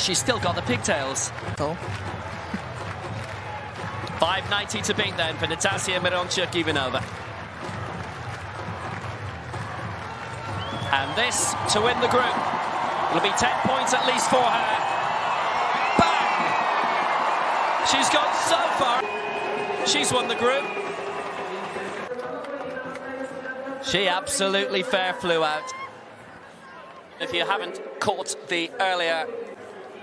She's still got the pigtails. Cool. 5.90 to beat then for Natasia Mironchuk-Ivanova. And this to win the group. It'll be 10 points at least for her. Bang! She's gone so far. She's won the group. She absolutely fair flew out. If you haven't caught the earlier,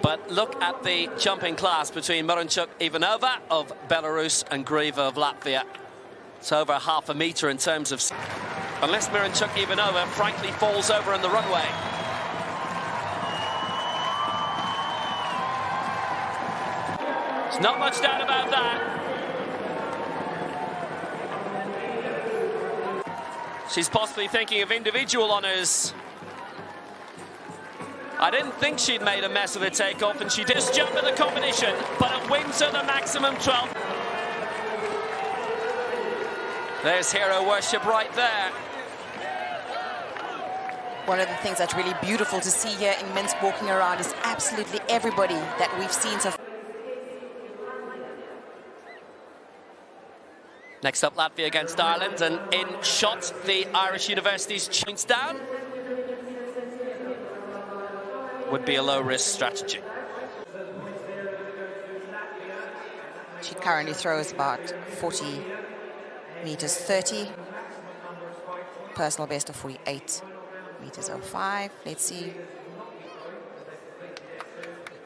but look at the jumping class between Mironchuk-Ivanova of Belarus and Grieva of Latvia. It's over half a metre in terms of... Unless Mironchuk-Ivanova frankly falls over on the runway. There's not much doubt about that. She's possibly thinking of individual honours. I didn't think she'd made a mess of the takeoff, and she did just jump in the competition, but it wins her the maximum 12. There's hero worship right there. One of the things that's really beautiful to see here in men's walking around is absolutely everybody that we've seen so far. Next up, Latvia against Ireland, and in shot the Irish universities points down. Would be a low-risk strategy. She currently throws about 40 meters 30. Personal best of 48 meters 05. Let's see.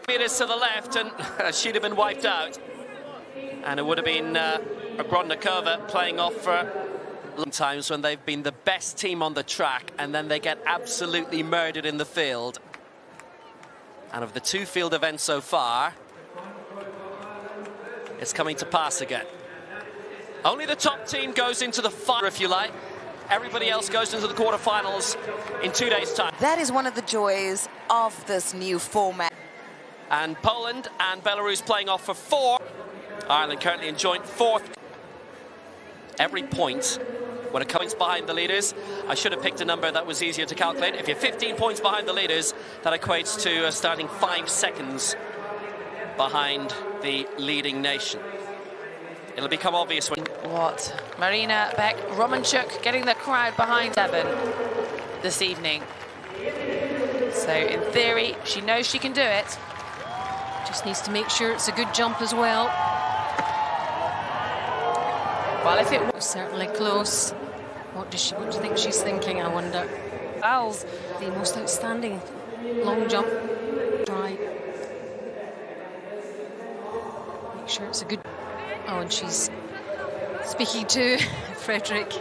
Meters to the left, and she'd have been wiped out. And it would have been Grodnikova playing off for long times when they've been the best team on the track, and then they get absolutely murdered in the field. And of the two field events so far, it's coming to pass again. Only the top team goes into the final, if you like. Everybody else goes into the quarterfinals in 2 days' time. That is one of the joys of this new format. And Poland and Belarus playing off for 4. Ireland currently in joint 4th. Every point, when it comes behind the leaders, I should have picked a number that was easier to calculate. If you're 15 points behind the leaders, that equates to starting 5 seconds behind the leading nation. It'll become obvious when... What? Marina Beck-Romanchuk getting the crowd behind 7 this evening. So in theory, she knows she can do it. Just needs to make sure it's a good jump as well. Well, if it was certainly close. What do you think she's thinking, I wonder? Al's the most outstanding long jump try. Make sure it's a good... Oh, and she's speaking to Frederick,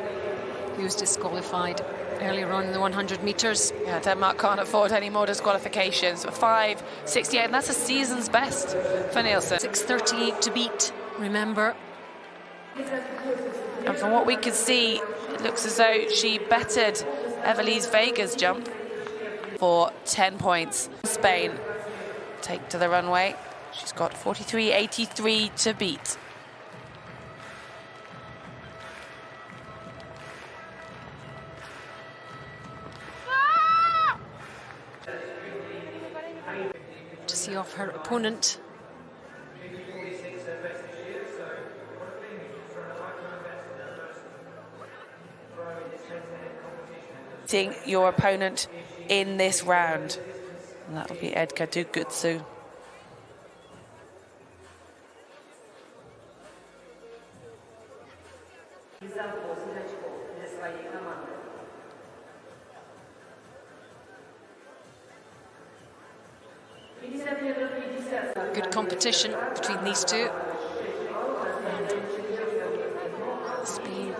who was disqualified earlier on in the 100 metres. Yeah, Denmark can't afford any more disqualifications. 5.68, and that's a season's best for Nielsen. 6.38 to beat, remember. And from what we could see, it looks as though she bettered Evelise Vega's jump for 10 points. Spain take to the runway. She's got 43.83 to beat. To see off her opponent. Your opponent in this round, and that'll be Edgar Dugutsu. Good competition between these two. Spain.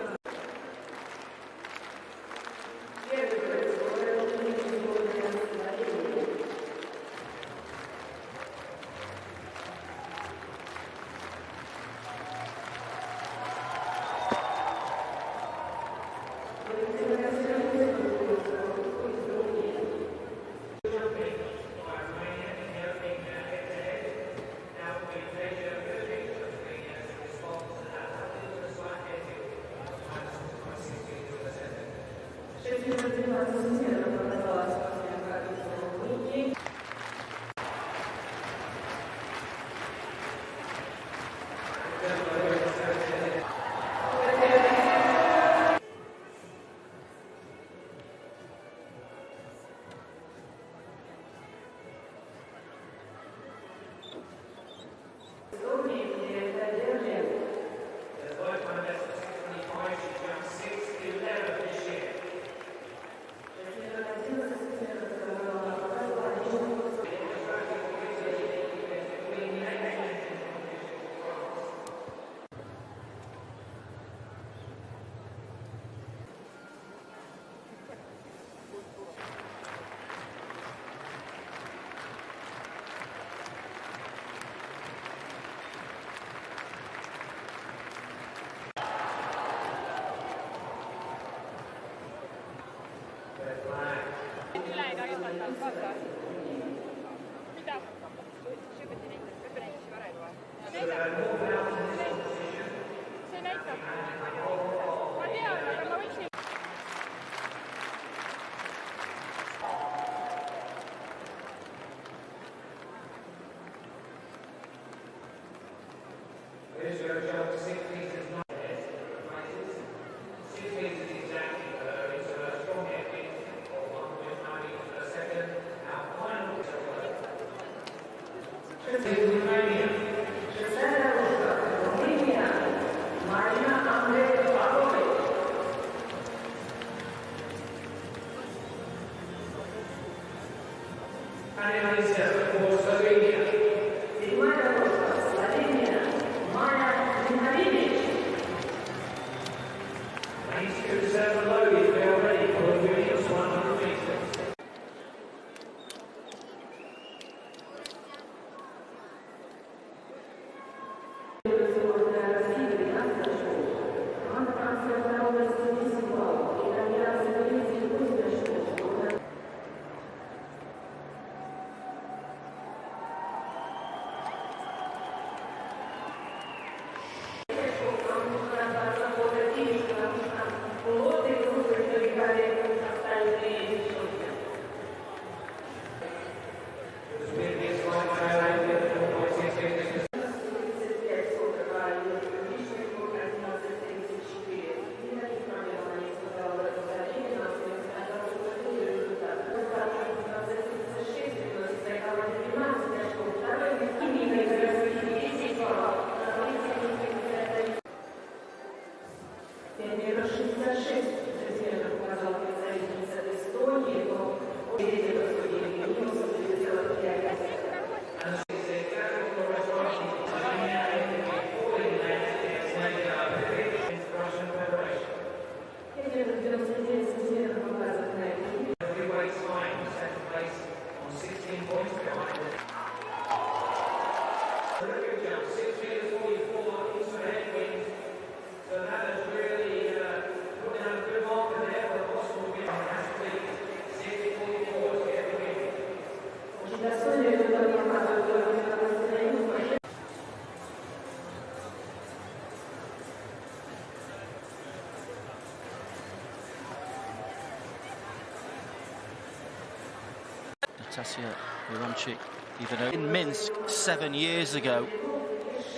Tasia Uranchik, even in Minsk 7 years ago,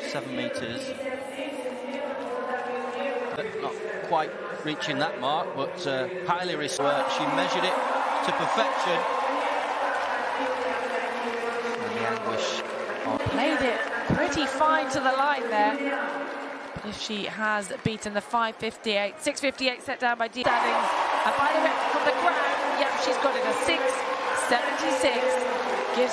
7 metres. Not quite reaching that mark, but highly risk work. She measured it to perfection. And the anguish Played it pretty fine to the line there. But if she has beaten the 5:58, 6:58 set down by Dee Standings, and by the way, from the ground, yeah, she's got it a 6:76. Gives